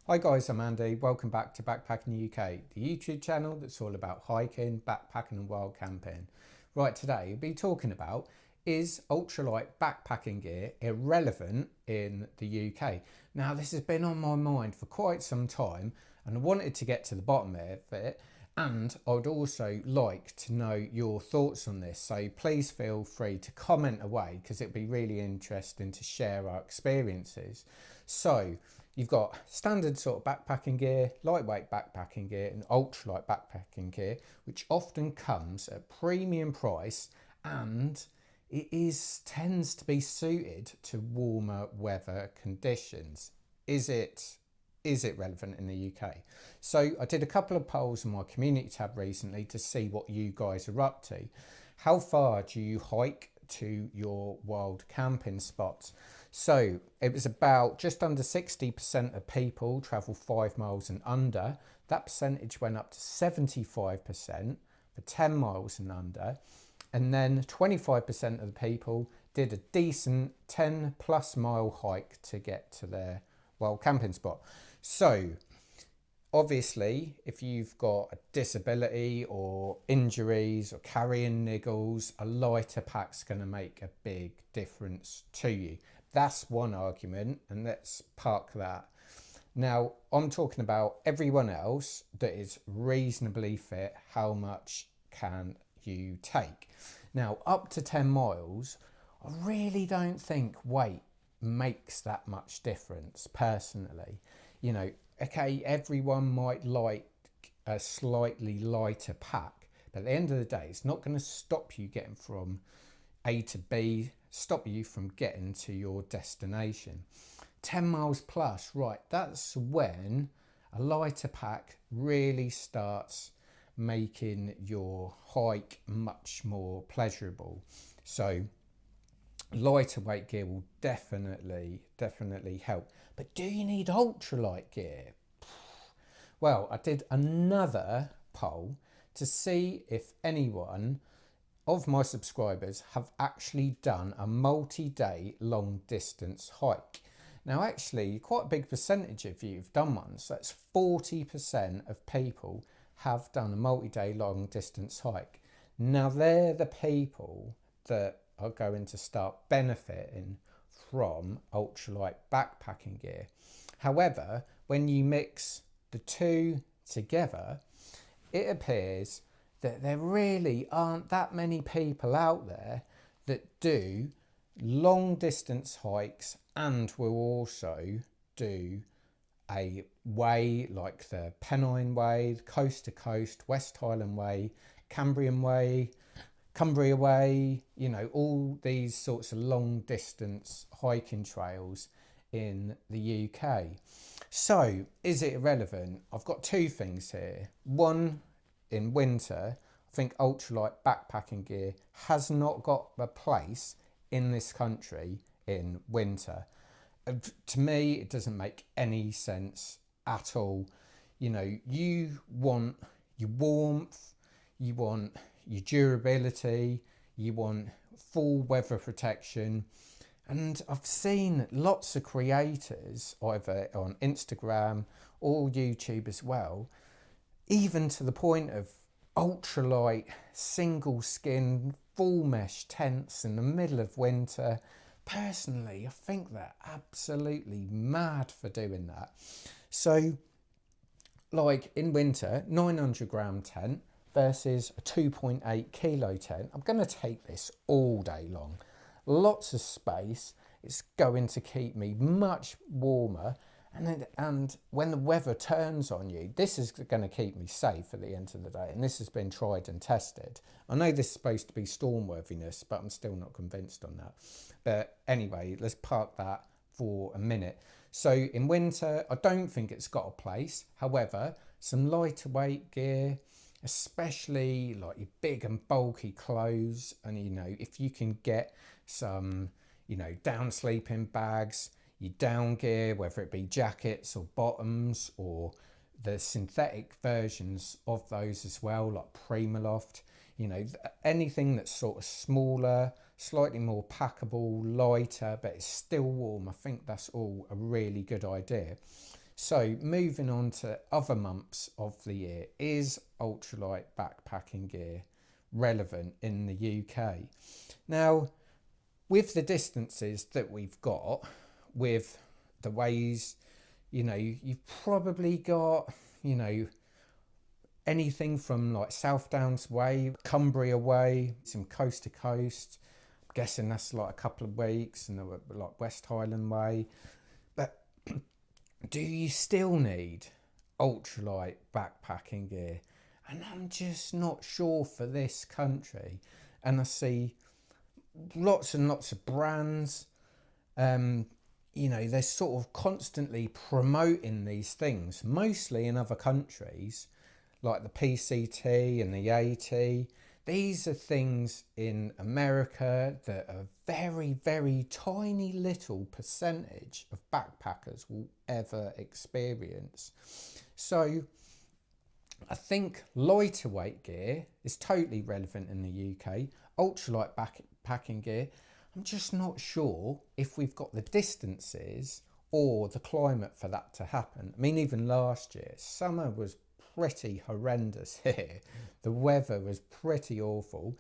Hi guys, I'm Andy. Welcome back to Backpacking UK, the YouTube channel that's all about hiking, backpacking and wild camping. Right, today we'll be talking about, is ultralight backpacking gear irrelevant in the UK? Now this has been on my mind for quite some time and I wanted to get to the bottom of it, and I'd also like to know your thoughts on this, so please feel free to comment away because it'd be really interesting to share our experiences. So you've got standard sort of backpacking gear, lightweight backpacking gear and ultralight backpacking gear, which often comes at premium price, and tends to be suited to warmer weather conditions. Is it relevant in the UK? So I did a couple of polls on my community tab recently to see what you guys are up to. How far do you hike to your wild camping spots? So it was about just under 60% of people travel 5 miles and under. That percentage went up to 75% for 10 miles and under. And then 25% of the people did a decent 10 plus mile hike to get to their wild camping spot. So obviously, if you've got a disability or injuries or carrying niggles, a lighter pack's going to make a big difference to you. That's one argument, and let's park that. Now, I'm talking about everyone else that is reasonably fit. How much can you take? Now, up to 10 miles, I really don't think weight makes that much difference personally. You know, okay, everyone might like a slightly lighter pack, but at the end of the day, it's not going to stop you getting from A to B, stop you from getting to your destination. 10 miles plus, right, that's when a lighter pack really starts making your hike much more pleasurable. So lighter weight gear will definitely help. But do you need ultralight gear? Well, I did another poll to see if anyone of my subscribers have actually done a multi-day long distance hike. Now actually quite a big percentage of you have done one, so that's 40% of people have done a multi-day long distance hike. Now they're the people that are going to start benefiting from ultralight backpacking gear. However, when you mix the two together, it appears that there really aren't that many people out there that do long distance hikes and will also do a way like the Pennine Way, the Coast to Coast, West Highland Way, Cambrian Way, Cumbria Way, you know, all these sorts of long distance hiking trails in the UK. So is it irrelevant? I've got two things here. One, in winter, I think ultralight backpacking gear has not got a place in this country in winter. To me, it doesn't make any sense at all. You know, you want your warmth, you want your durability, you want full weather protection. And I've seen lots of creators, either on Instagram or YouTube as well, even to the point of ultralight single skin full mesh tents in the middle of winter. Personally, I think they're absolutely mad for doing that. So like in winter, 900 gram tent versus a 2.8 kilo tent. I'm going to take this all day long. Lots of space. It's going to keep me much warmer. And when the weather turns on you, this is going to keep me safe at the end of the day. And this has been tried and tested. I know this is supposed to be storm worthiness, but I'm still not convinced on that. But anyway, let's park that for a minute. So in winter, I don't think it's got a place. However, some lighter weight gear, especially like your big and bulky clothes, and you know, if you can get some, you know, down sleeping bags, your down gear, whether it be jackets or bottoms or the synthetic versions of those as well, like Primaloft, you know, anything that's sort of smaller, slightly more packable, lighter, but it's still warm. I think that's all a really good idea. So moving on to other months of the year, is ultralight backpacking gear relevant in the UK? Now, with the distances that we've got, with the ways, you've probably got, anything from like South Downs Way, Cumbria Way, some coast to coast. I'm guessing that's like a couple of weeks, and like West Highland Way. But do you still need ultralight backpacking gear? And I'm just not sure for this country. And I see lots and lots of brands, they're sort of constantly promoting these things, mostly in other countries, like the PCT and the AT. These are things in America that a very, very tiny little percentage of backpackers will ever experience. So I think lighter weight gear is totally relevant in the UK. Ultralight backpacking gear, I'm just not sure if we've got the distances or the climate for that to happen. I mean, even last year, summer was pretty horrendous here. The weather was pretty awful.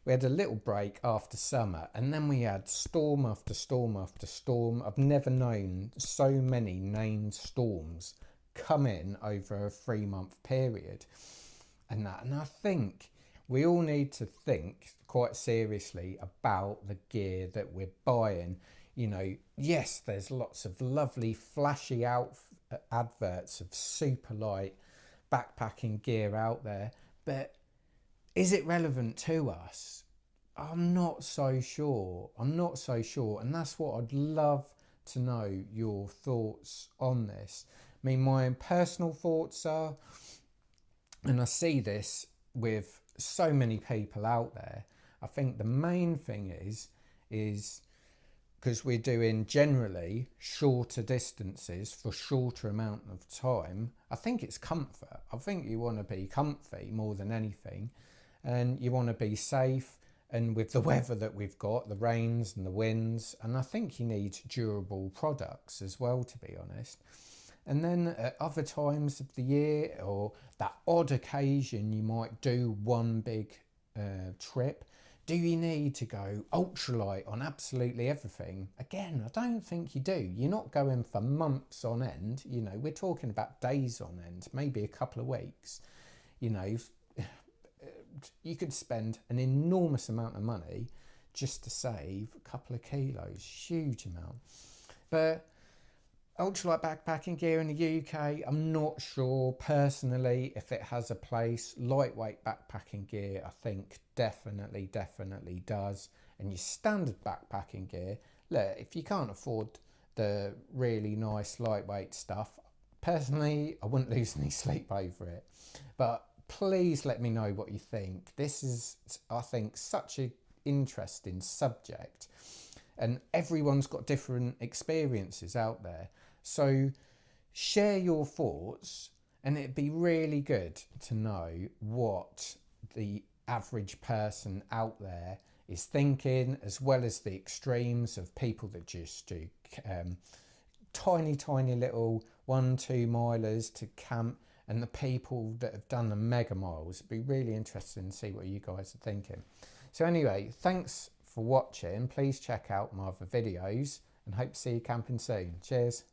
We had a little break after summer, and then we had storm after storm after storm. I've never known so many named storms come in over a 3-month period. And I think we all need to think quite seriously about the gear that we're buying. Yes, there's lots of lovely flashy adverts of super light backpacking gear out there, but is it relevant to us? I'm not so sure. And that's what I'd love to know your thoughts on this. I mean, my personal thoughts are, and I see this with so many people out there, I think the main thing is because we're doing generally shorter distances for shorter amount of time, I think it's comfort. I think you want to be comfy more than anything, and you want to be safe. And with the weather that we've got, the rains and the winds, and I think you need durable products as well, to be honest. And then at other times of the year, or that odd occasion, you might do one big trip. Do you need to go ultralight on absolutely everything? Again, I don't think you do. You're not going for months on end. We're talking about days on end, maybe a couple of weeks. You could spend an enormous amount of money just to save a couple of kilos, huge amount. But ultralight backpacking gear in the UK, I'm not sure personally if it has a place. Lightweight backpacking gear, I think definitely does. And your standard backpacking gear, look, if you can't afford the really nice lightweight stuff, personally, I wouldn't lose any sleep over it. But please let me know what you think. This is, I think, such an interesting subject, and everyone's got different experiences out there. So share your thoughts, and it'd be really good to know what the average person out there is thinking, as well as the extremes of people that just do tiny little 1-2 milers to camp, and the people that have done the mega miles. It'd be really interesting to see what you guys are thinking. So anyway, thanks for watching. Please check out my other videos, and hope to see you camping soon. Cheers.